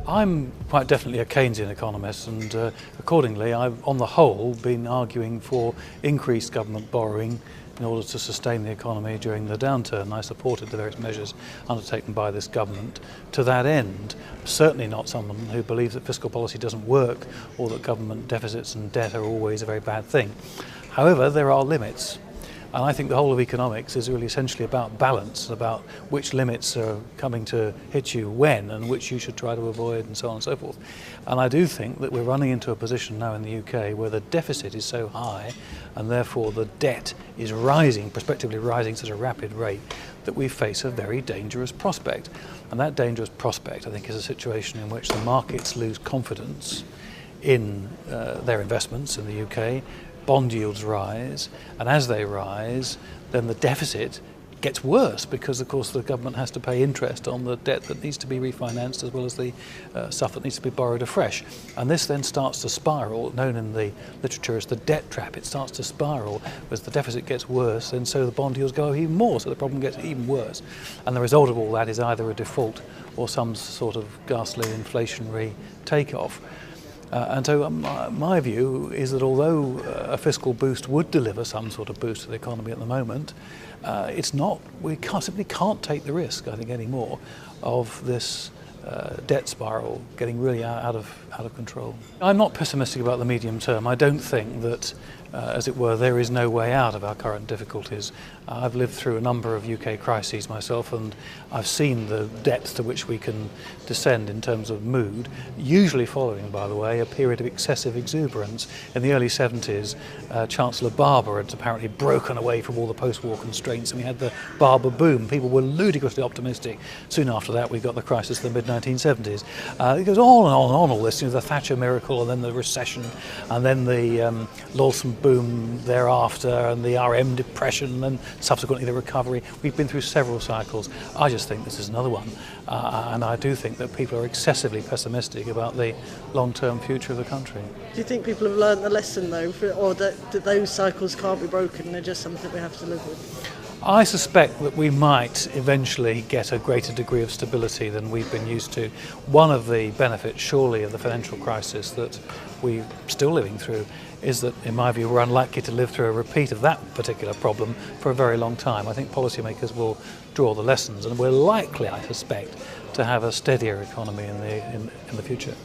I'm quite definitely a Keynesian economist, and accordingly I've on the whole been arguing for increased government borrowing in order to sustain the economy during the downturn. I supported the various measures undertaken by this government to that end. Certainly not someone who believes that fiscal policy doesn't work or that government deficits and debt are always a very bad thing. However, there are limits. And I think the whole of economics is really essentially about balance, about which limits are coming to hit you when and which you should try to avoid and so on and so forth. And I do think that we're running into a position now in the UK where the deficit is so high and therefore the debt is rising, prospectively rising at such a rapid rate, that we face a very dangerous prospect. And that dangerous prospect, I think, is a situation in which the markets lose confidence in their investments in the UK. Bond yields rise, and as they rise, then the deficit gets worse because, of course, the government has to pay interest on the debt that needs to be refinanced as well as the stuff that needs to be borrowed afresh. And this then starts to spiral, known in the literature as the debt trap. It starts to spiral as the deficit gets worse, and so the bond yields go even more, so the problem gets even worse. And the result of all that is either a default or some sort of ghastly inflationary takeoff. And so my view is that although a fiscal boost would deliver some sort of boost to the economy at the moment, we simply can't take the risk, I think, anymore of this debt spiral getting really out of control. I'm not pessimistic about the medium term. I don't think that, as it were, there is no way out of our current difficulties. I've lived through a number of UK crises myself, and I've seen the depth to which we can descend in terms of mood, usually following, by the way, a period of excessive exuberance. In the early 70s, Chancellor Barber had apparently broken away from all the post-war constraints, and we had the Barber boom. People were ludicrously optimistic. Soon after that, we got the crisis of the mid-1970s. It goes on and on and on, all this, the Thatcher miracle, and then the recession, and then the Lawson boom thereafter, and the RM depression, and then subsequently the recovery. We've been through several cycles. I just think this is another one, and I do think that people are excessively pessimistic about the long-term future of the country. Do you think people have learned the lesson, though, or that those cycles can't be broken, they're just something we have to live with? I suspect that we might eventually get a greater degree of stability than we've been used to. One of the benefits, surely, of the financial crisis that we're still living through is that, in my view, we're unlikely to live through a repeat of that particular problem for a very long time. I think policymakers will draw the lessons, and we're likely, I suspect, to have a steadier economy in the future.